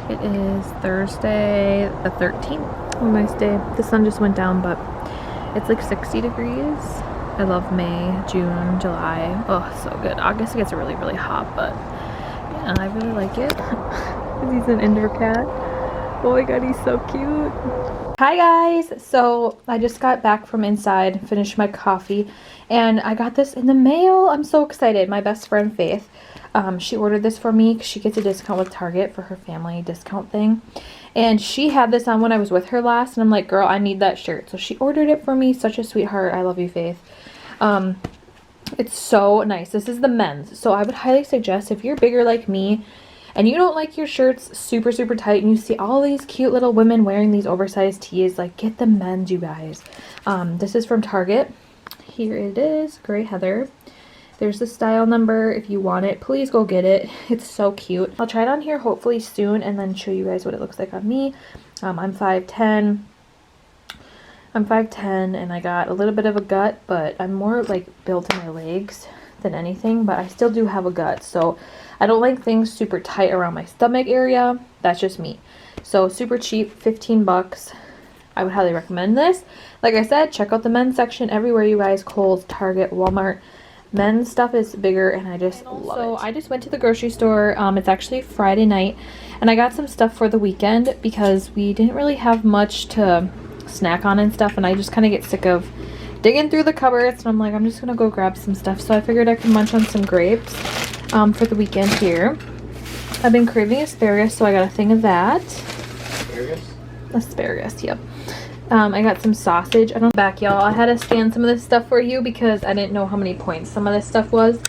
It is Thursday the 13th. Oh, nice day. The sun just went down, but it's like 60 degrees. I love May, June, July. Oh, so good. August gets really, really hot, but yeah, I really like it. He's an indoor cat. Oh my god, he's so cute. Hi guys! So I just got back from inside, finished my coffee, and I got this in the mail. I'm so excited. My best friend Faith, she ordered this for me because she gets a discount with Target for her family discount thing. And she had this on when I was with her last, and I'm like, girl, I need that shirt. So she ordered it for me. Such a sweetheart. I love you, Faith. It's so nice. This is the men's. So I would highly suggest if you're bigger like me and you don't like your shirts super, super tight and you see all these cute little women wearing these oversized tees, like get the men's, you guys. This is from Target. Here it is, Gray Heather. There's the style number. If you want it, please go get it. It's so cute. I'll try it on here hopefully soon and then show you guys what it looks like on me. I'm 5'10". I'm 5'10" and I got a little bit of a gut, but I'm more like built in my legs than anything, but I still do have a gut. So I don't like things super tight around my stomach area. That's just me. So super cheap, 15 bucks. I would highly recommend this. Like I said, check out the men's section everywhere, you guys. Kohl's, Target, Walmart. Men's stuff is bigger and I just love it. So I just went to the grocery store. It's actually Friday night and I got some stuff for the weekend because we didn't really have much to snack on and stuff, and I just kind of get sick of digging through the cupboards, and I'm like, I'm just gonna go grab some stuff. So I figured I could munch on some grapes for the weekend here. I've been craving asparagus, so I got a thing of that. Asparagus, yep. I got some sausage. I don't back, y'all. I had to scan some of this stuff for you because I didn't know how many points some of this stuff was.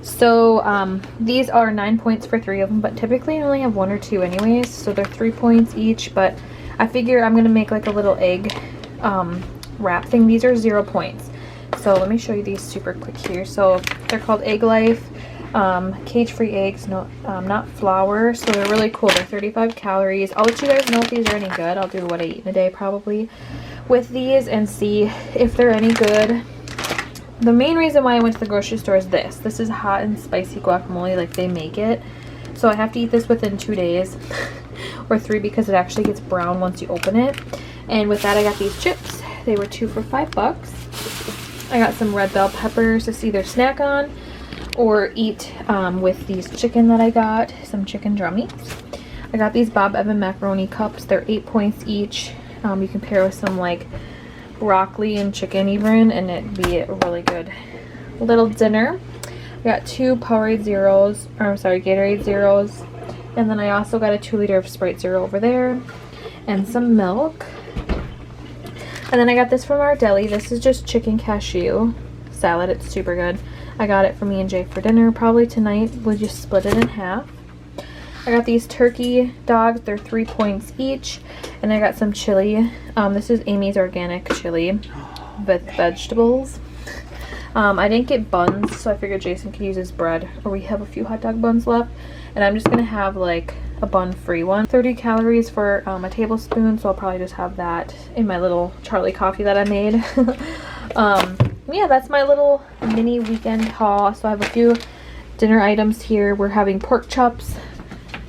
So these are 9 points for 3 of them, but typically I only have 1 or 2 anyways, so they're 3 points each. But I figure I'm gonna make like a little egg wrap thing. These are 0 points. So let me show you these super quick here. So they're called Egg Life cage-free eggs, no, not flour. So they're really cool. They're 35 calories. I'll let you guys know if these are any good. I'll do what I eat in a day probably with these and see if they're any good. The main reason why I went to the grocery store is this. This is hot and spicy guacamole, like they make it. So I have to eat this within 2 days or 3 because it actually gets brown once you open it. And with that I got these chips. They were 2 for 5 bucks. I got some red bell peppers to either snack on or eat with these chicken that I got, some chicken drummies. I got these Bob Evans macaroni cups. They're 8 points each. You can pair with some like broccoli and chicken even, and it'd be a really good little dinner. I got 2 Powerade Zeros, or I'm sorry, Gatorade Zeros. And then I also got a 2 liter of Sprite Zero over there and some milk. And then I got this from our deli. This is just chicken cashew salad. It's super good. I got it for me and Jay for dinner. Probably tonight we'll just split it in half. I got these turkey dogs. They're 3 points each. And I got some chili. This is Amy's organic chili with vegetables. I didn't get buns, so I figured Jason could use his bread, or we have a few hot dog buns left. And I'm just gonna have like a bun-free one. 30 calories for a tablespoon, so I'll probably just have that in my little Charlie coffee that I made. Yeah, that's my little mini weekend haul. So I have a few dinner items here. We're having pork chops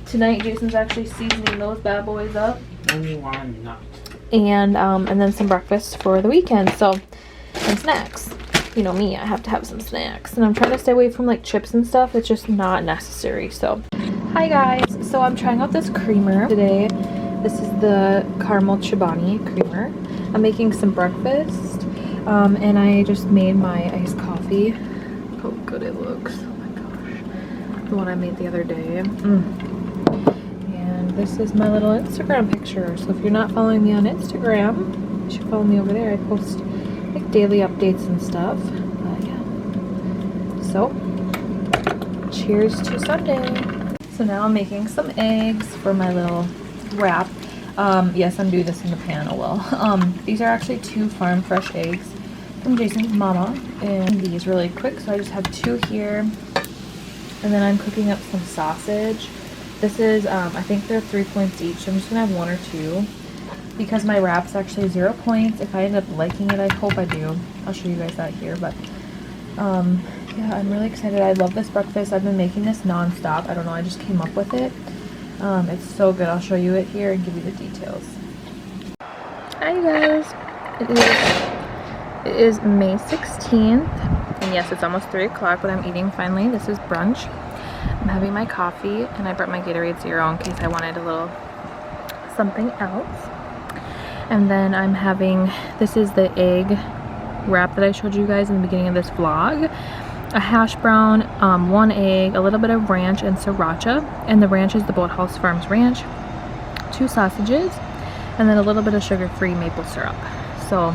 tonight. Jason's actually seasoning those bad boys up. Only one nut. And then some breakfast for the weekend. So, and snacks. You know me, I have to have some snacks. And I'm trying to stay away from like chips and stuff. It's just not necessary. So, hi guys. So I'm trying out this creamer today. This is the caramel chobani creamer. I'm making some breakfast. And I just made my iced coffee. Look how good it looks. Oh my gosh. The one I made the other day. And this is my little Instagram picture. So if you're not following me on Instagram, you should follow me over there. I post like daily updates and stuff. But yeah. So, cheers to Sunday. So now I'm making some eggs for my little wrap. Yes, I'm doing this in the pan. Oh well. These are actually 2 farm fresh eggs from Jason's mama, and these really quick. So I just have 2 here, and then I'm cooking up some sausage. This is I think they're 3 points each. So I'm just gonna have 1 or 2 because my wrap's actually 0 points. If I end up liking it, I hope I do. I'll show you guys that here. But yeah, I'm really excited. I love this breakfast. I've been making this non-stop. I don't know, I just came up with it. It's so good. I'll show you it here and give you the details. Hi you guys. It is May 16th. And yes, it's almost 3 o'clock, but I'm eating finally. This is brunch. I'm having my coffee, and I brought my Gatorade Zero in case I wanted a little something else. And then I'm having, this is the egg wrap that I showed you guys in the beginning of this vlog. A hash brown, 1 egg, a little bit of ranch and sriracha. And the ranch is the Boathouse Farms ranch. 2 sausages, and then a little bit of sugar-free maple syrup. So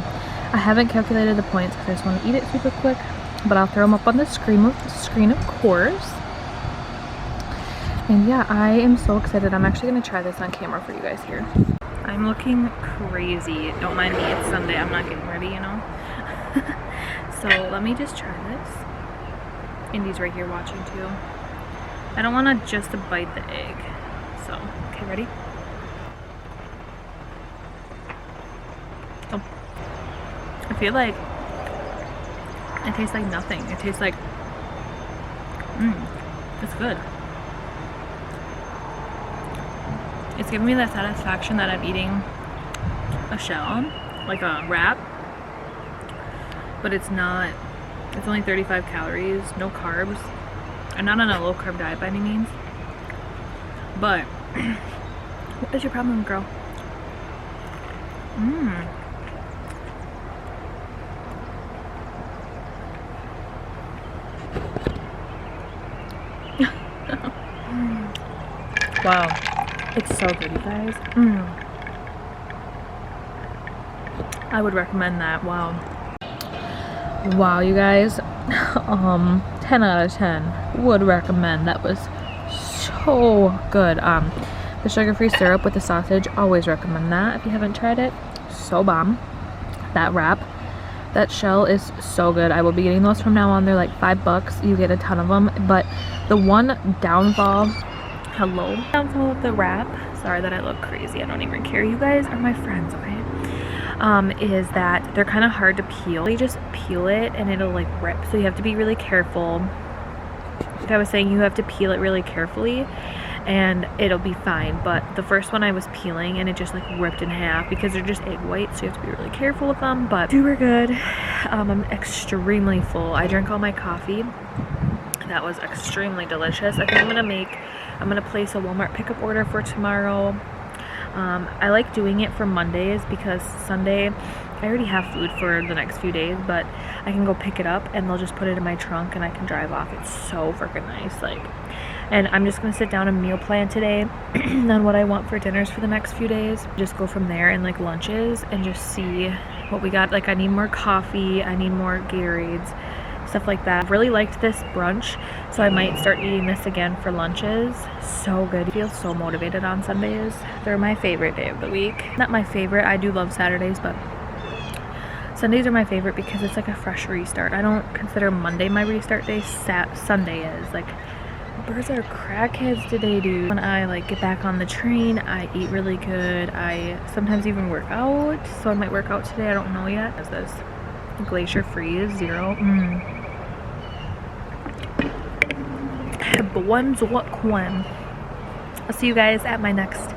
I haven't calculated the points because I just want to eat it super quick. But I'll throw them up on the screen of course. And yeah, I am so excited. I'm actually going to try this on camera for you guys here. I'm looking crazy. Don't mind me, it's Sunday. I'm not getting ready, you know. So let me just try this. Indy's right here watching too. I don't want to just bite the egg. So, okay, ready? Oh. I feel like it tastes like nothing. It tastes like, it's good. It's giving me that satisfaction that I'm eating a shell, like a wrap, but it's not, it's only 35 calories, no carbs. I'm not on a low carb diet by any means, but what is your problem, girl? Wow, it's so good, you guys. I would recommend that. Wow, you guys. 10 out of 10 would recommend. That was so good. The sugar-free syrup with the sausage, always recommend that if you haven't tried it. So bomb. That wrap, that shell is so good. I will be getting those from now on. They're like $5. You get a ton of them. But the one downfall, downfall of the wrap, sorry that I look crazy, I don't even care, you guys are my friends, okay? Is that they're kind of hard to peel. You just peel it and it'll like rip, so you have to be really careful. Like I was saying, you have to peel it really carefully and it'll be fine. But the first one I was peeling and it just like ripped in half because they're just egg whites, so you have to be really careful with them. But super good. I'm extremely full. I drank all my coffee. That was extremely delicious. I think I'm gonna place a Walmart pickup order for tomorrow. I like doing it for Mondays because Sunday I already have food for the next few days, but I can go pick it up and they'll just put it in my trunk and I can drive off. It's so freaking nice. Like, and I'm just gonna sit down and meal plan today on what I want for dinners for the next few days. Just go from there and like lunches and just see what we got. Like I need more coffee, I need more Gatorades, stuff like that. Really liked this brunch, so I might start eating this again for lunches. So good. I feel so motivated on Sundays. They're my favorite day of the week. Not my favorite, I do love Saturdays, but Sundays are my favorite because it's like a fresh restart. I don't consider Monday my restart day. Sunday is. Like, birds are crackheads today, dude. When I like get back on the train, I eat really good. I sometimes even work out, so I might work out today. I don't know yet. Is this Glacier Freeze Zero? I'll see you guys at my next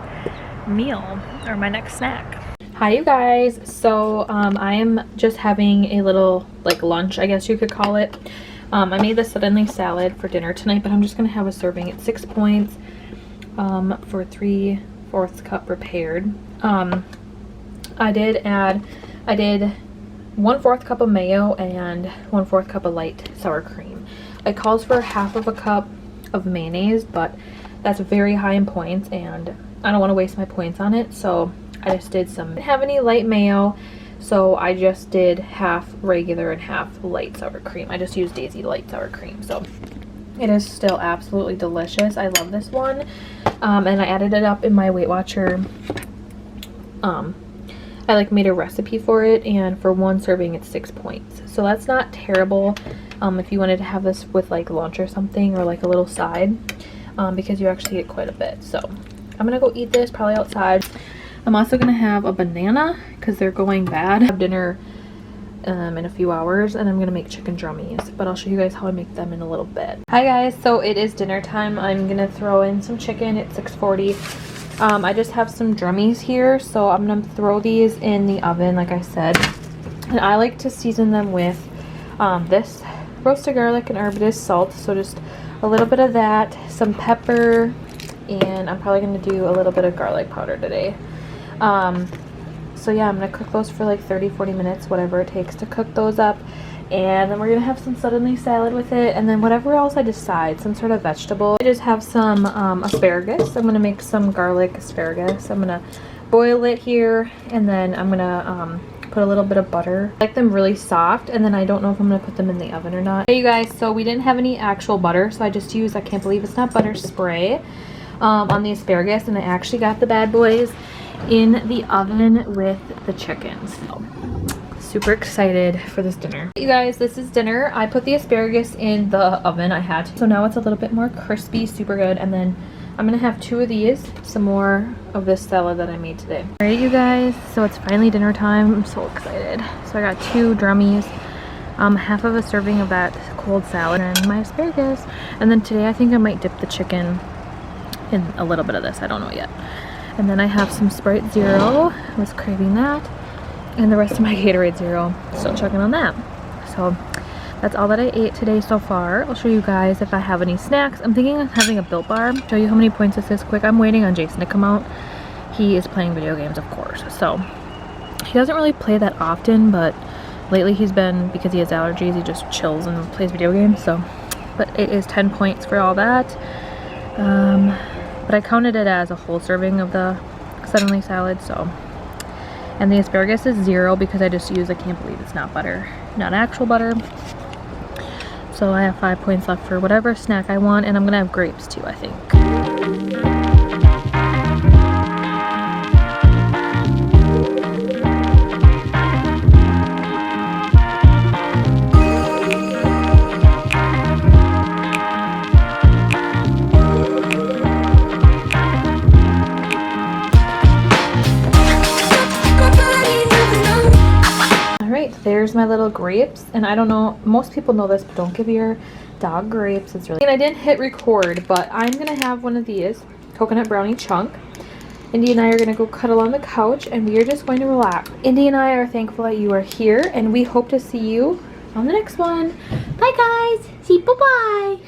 meal or my next snack. Hi you guys. So I am just having a little like lunch, I guess you could call it. I made the suddenly salad for dinner tonight, but I'm just gonna have a serving at 6 points for 3/4 cup prepared. I did 1/4 cup of mayo and 1/4 cup of light sour cream. It calls for 1/2 cup of mayonnaise, but that's very high in points and I don't want to waste my points on it, so I just did some. I didn't have any light mayo, so I just did 1/2 regular and 1/2 light sour cream. I just used Daisy light sour cream, so it is still absolutely delicious. I love this one. And I added it up in my Weight Watcher. I like made a recipe for it, and for one serving it's 6 points, so that's not terrible if you wanted to have this with like lunch or something, or like a little side, because you actually get quite a bit. So I'm gonna go eat this probably outside. I'm also gonna have a banana because they're going bad. I have dinner in a few hours, and I'm gonna make chicken drummies, but I'll show you guys how I make them in a little bit. Hi guys, so it is dinner time. I'm gonna throw in some chicken at 6:40. I just have some drummies here, so I'm gonna throw these in the oven like I said, and I like to season them with this roasted garlic and arbutus salt, so just a little bit of that, some pepper, and I'm probably going to do a little bit of garlic powder today. So yeah, I'm going to cook those for like 30-40 minutes, whatever it takes to cook those up, and then we're going to have some suddenly salad with it, and then whatever else I decide, some sort of vegetable. I just have some asparagus. I'm going to make some garlic asparagus. I'm going to boil it here, and then I'm going to put a little bit of butter. I like them really soft, and then I don't know if I'm gonna put them in the oven or not. Hey you guys, so we didn't have any actual butter, so I just used, I can't believe it's not butter, spray on the asparagus, and I actually got the bad boys in the oven with the chicken. So super excited for this dinner. You guys, this is dinner. I put the asparagus in the oven. I had to. So now it's a little bit more crispy, super good, and then I'm gonna have 2 of these, some more of this salad that I made today. All right, you guys, so it's finally dinner time. I'm so excited. So I got 2 drummies, half of a serving of that cold salad, and my asparagus. And then today I think I might dip the chicken in a little bit of this. I don't know yet. And then I have some Sprite Zero. I was craving that. And the rest of my Gatorade Zero. Still checking on that. So that's all that I ate today so far. I'll show you guys if I have any snacks. I'm thinking of having a Built Bar. Show you how many points this is quick. I'm waiting on Jason to come out. He is playing video games, of course. So he doesn't really play that often, but lately he's been, because he has allergies, he just chills and plays video games. So, but it is 10 points for all that. But I counted it as a whole serving of the suddenly salad. So, and the asparagus is 0 because I just used, I can't believe it's not butter, not actual butter. So I have 5 points left for whatever snack I want, and I'm gonna have grapes too, I think. There's my little grapes, and I don't know, most people know this, but don't give your dog grapes. It's really, and I didn't hit record, but I'm gonna have one of these coconut brownie chunk. Indy and I are gonna go cuddle on the couch, and we are just going to relax. Indy and I are thankful that you are here, and we hope to see you on the next one. Bye guys, see, bye bye.